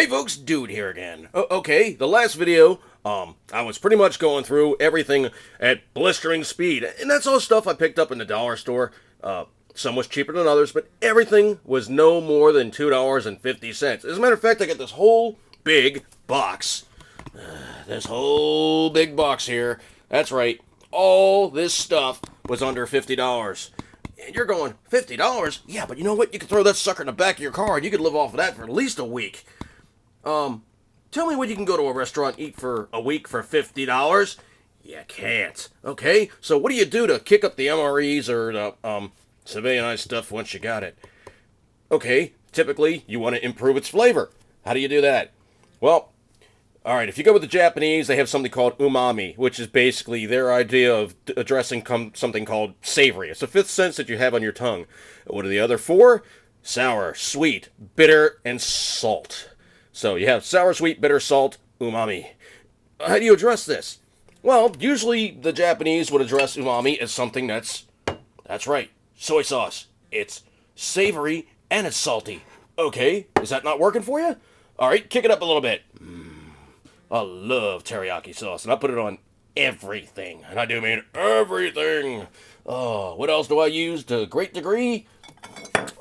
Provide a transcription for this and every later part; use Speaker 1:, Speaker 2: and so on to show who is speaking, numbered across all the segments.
Speaker 1: Hey folks, Dude here again. Okay, the last video, I was pretty much going through everything at blistering speed, and that's all stuff I picked up in the dollar store. Some was cheaper than others, but everything was no more than $2.50. As a matter of fact, I got this whole big box. This whole big box here. That's right, all this stuff was under $50. And you're going, $50? Yeah, but you know what? You could throw that sucker in the back of your car and you could live off of that for at least a week. Tell me what you can go to a restaurant and eat for a week for $50? You can't. Okay? So what do you do to kick up the MREs or the, civilianized stuff once you got it? Okay, typically you want to improve its flavor. How do you do that? Well, alright, if you go with the Japanese, they have something called umami, which is basically their idea of addressing something called savory. It's the fifth sense that you have on your tongue. What are the other four? Sour, sweet, bitter, and salt. So you have sour, sweet, bitter, salt, umami. How do you address this? Well, usually the Japanese would address umami as something that's right, soy sauce. It's savory and it's salty. Okay, is that not working for you? Alright, kick it up a little bit. I love teriyaki sauce, and I put it on everything. And I do mean everything. Oh, what else do I use to a great degree?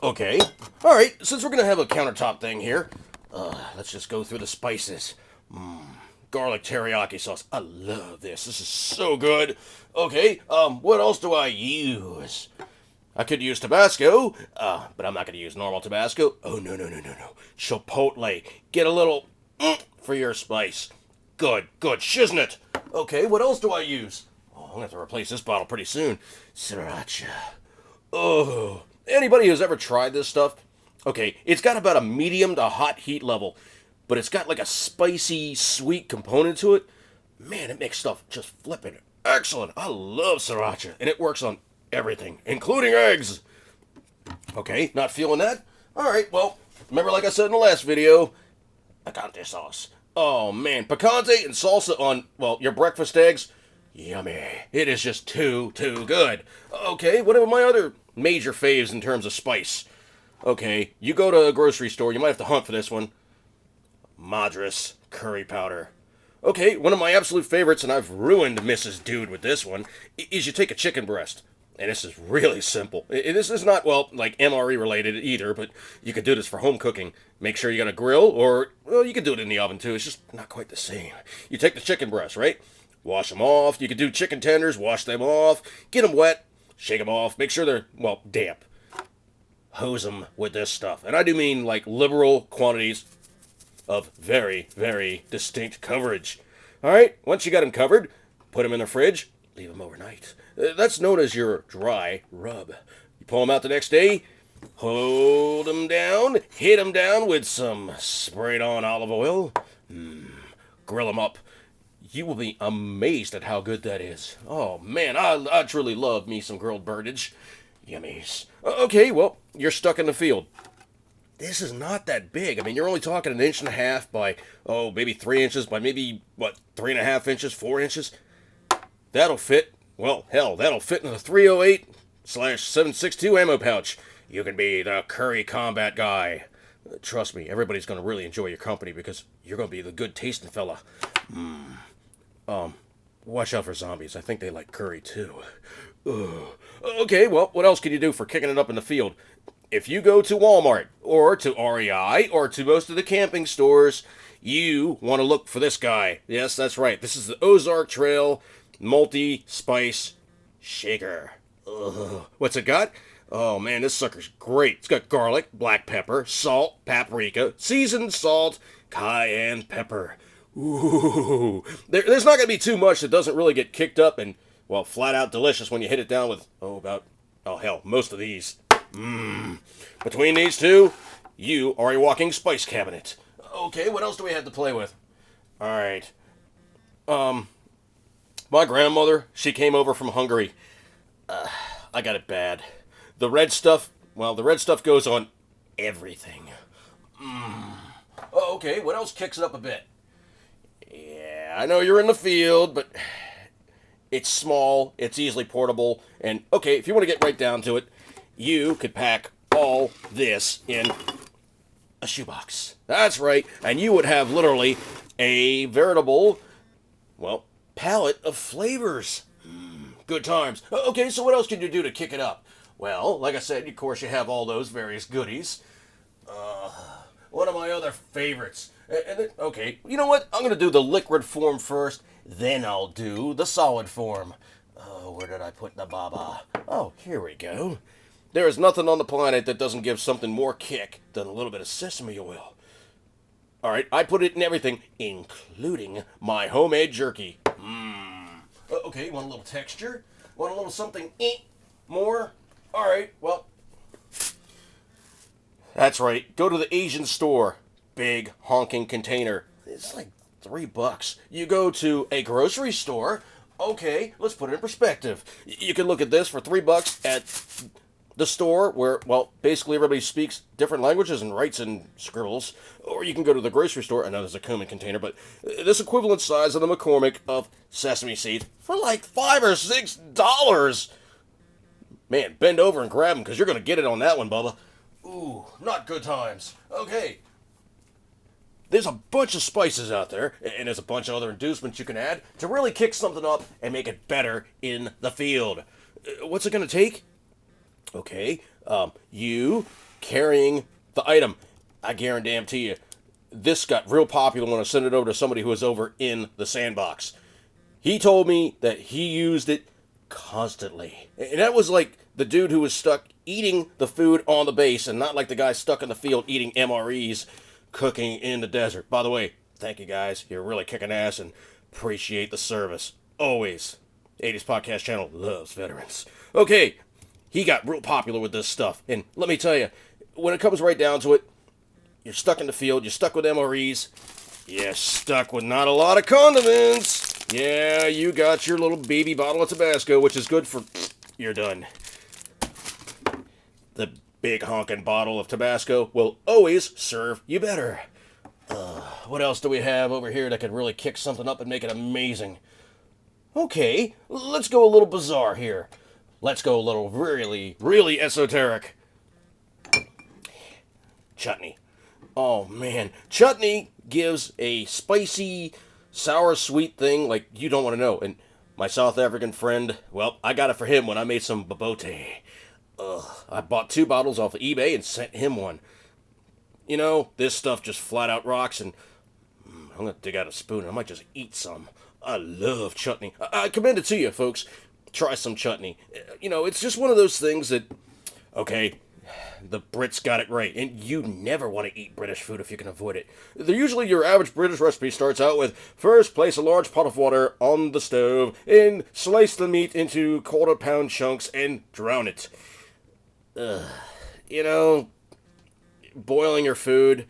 Speaker 1: Okay, alright, since we're going to have a countertop thing here, let's just go through the spices. Garlic teriyaki sauce. I love this. This is so good. Okay, what else do I use? I could use Tabasco, but I'm not going to use normal Tabasco. Oh, no. Chipotle. Get a little for your spice. Good. Shiznit. Okay, what else do I use? Oh, I'm going to have to replace this bottle pretty soon. Sriracha. Oh, anybody who's ever tried this stuff? Okay, it's got about a medium to hot heat level, but it's got like a spicy, sweet component to it. Man, it makes stuff just flippin' excellent. I love sriracha, and it works on everything, including eggs. Okay, not feeling that? Alright, well, remember like I said in the last video, picante sauce. Oh man, picante and salsa on, well, your breakfast eggs? Yummy. It is just too good. Okay, what are my other major faves in terms of spice? Okay, you go to a grocery store, you might have to hunt for this one. Madras curry powder. Okay, one of my absolute favorites, and I've ruined Mrs. Dude with this one, is you take a chicken breast. And this is really simple. This is not, well, like MRE related either, but you could do this for home cooking. Make sure you got a grill, or, well, you could do it in the oven too. It's just not quite the same. You take the chicken breasts, right? Wash them off. You could do chicken tenders, wash them off, get them wet, shake them off, make sure they're, well, damp. Hose them with this stuff. And I do mean, like, liberal quantities of very, very distinct coverage. Alright, once you got them covered, put them in the fridge, leave them overnight. That's known as your dry rub. You pull them out the next day, hold them down, hit them down with some sprayed on olive oil, grill them up. You will be amazed at how good that is. Oh man, I truly love me some grilled birdage. Yummies. Okay, well, you're stuck in the field. This is not that big. I mean, you're only talking 1.5 inches by, maybe 3 inches by maybe, 3.5 inches, 4 inches? That'll fit. Well, hell, that'll fit in the 308/762 ammo pouch. You can be the curry combat guy. Trust me, everybody's going to really enjoy your company because you're going to be the good tasting fella. Watch out for zombies. I think they like curry too. Ugh. Okay, well, what else can you do for kicking it up in the field? If you go to Walmart or to REI or to most of the camping stores, you want to look for this guy. Yes, that's right. This is the Ozark Trail Multi-Spice Shaker. Ugh. What's it got? Oh man, this sucker's great. It's got garlic, black pepper, salt, paprika, seasoned salt, cayenne pepper. Ooh. There's not going to be too much that doesn't really get kicked up and, well, flat out delicious when you hit it down with, most of these. Between these two, you are a walking spice cabinet. Okay, what else do we have to play with? Alright. My grandmother, she came over from Hungary. I got it bad. The red stuff goes on everything. Okay, what else kicks it up a bit? Yeah, I know you're in the field, but it's small, it's easily portable, and okay, if you want to get right down to it, you could pack all this in a shoebox. That's right, and you would have literally a veritable, well, palette of flavors. Good times. Okay, so what else can you do to kick it up? Well, like I said, of course, you have all those various goodies. One of my other favorites. And then, okay, you know what? I'm going to do the liquid form first, then I'll do the solid form. Oh, where did I put the baba? Oh, here we go. There is nothing on the planet that doesn't give something more kick than a little bit of sesame oil. Alright, I put it in everything, including my homemade jerky. Okay, want a little texture? Want a little something more? Alright, well, that's right. Go to the Asian store. Big honking container. It's like $3. You go to a grocery store. Okay, let's put it in perspective. You can look at this for $3 at the store where, well, basically everybody speaks different languages and writes and scribbles. Or you can go to the grocery store. I know there's a Coleman container, but this equivalent size of the McCormick of sesame seeds for like $5 or $6. Man, bend over and grab them because you're going to get it on that one, Bubba. Ooh, not good times. Okay. There's a bunch of spices out there, and there's a bunch of other inducements you can add to really kick something up and make it better in the field. What's it going to take? Okay, you carrying the item. I guarantee you, this got real popular when I sent it over to somebody who was over in the sandbox. He told me that he used it constantly. And that was like the dude who was stuck eating the food on the base and not like the guy stuck in the field eating MREs cooking in the desert. By the way, thank you guys. You're really kicking ass and appreciate the service. Always. 80s Podcast Channel loves veterans. Okay, he got real popular with this stuff. And let me tell you, when it comes right down to it, you're stuck in the field, you're stuck with MREs, you're stuck with not a lot of condiments. Yeah, you got your little baby bottle of Tabasco, which is good for... You're done. The big honking bottle of Tabasco will always serve you better. What else do we have over here that could really kick something up and make it amazing? Okay, let's go a little bizarre here. Let's go a little really, really esoteric. Chutney. Oh man, chutney gives a spicy, sour, sweet thing like you don't want to know. And my South African friend, well, I got it for him when I made some bobote. I bought 2 bottles off of eBay and sent him one. You know, this stuff just flat out rocks, and I'm going to dig out a spoon and I might just eat some. I love chutney. I commend it to you, folks. Try some chutney. You know, it's just one of those things that, okay, the Brits got it right, and you never want to eat British food if you can avoid it. Usually your average British recipe starts out with, first place a large pot of water on the stove, and slice the meat into quarter-pound chunks and drown it. You know, boiling your food,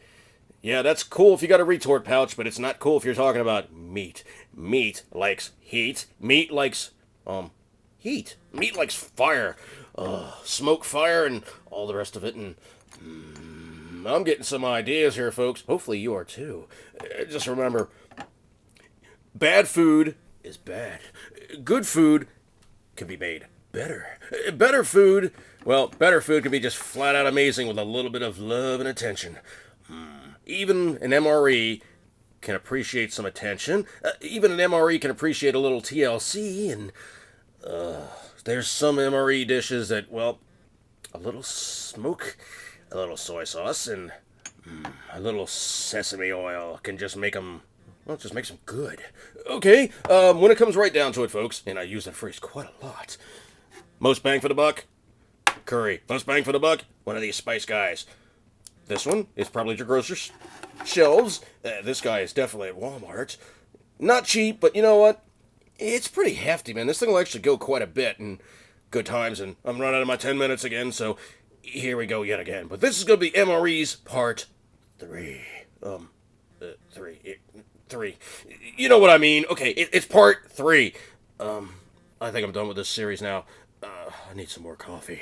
Speaker 1: yeah, that's cool if you got a retort pouch, but it's not cool if you're talking about meat. Meat likes heat. Meat likes, heat. Meat likes fire. Smoke, fire, and all the rest of it, and I'm getting some ideas here, folks. Hopefully you are too. Just remember, bad food is bad. Good food can be made better. Better food, well, better food can be just flat out amazing with a little bit of love and attention. Even an MRE can appreciate some attention. Even an MRE can appreciate a little TLC, and there's some MRE dishes that, well, a little smoke, a little soy sauce, and a little sesame oil can just make them, well, just makes them good. Okay, when it comes right down to it, folks, and I use that phrase quite a lot, most bang for the buck, curry. Most bang for the buck, one of these spice guys. This one is probably at your grocer's shelves. This guy is definitely at Walmart. Not cheap, but you know what? It's pretty hefty, man. This thing will actually go quite a bit in good times, and I'm running out of my 10 minutes again, so here we go yet again. But this is going to be MRE's Part 3. 3. You know what I mean. Okay, it's Part 3. I think I'm done with this series now. I need some more coffee.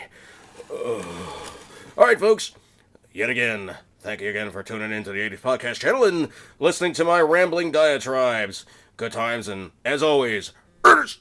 Speaker 1: Alright, folks. Yet again, thank you again for tuning in to the 80s Podcast Channel and listening to my rambling diatribes. Good times, and as always, earnest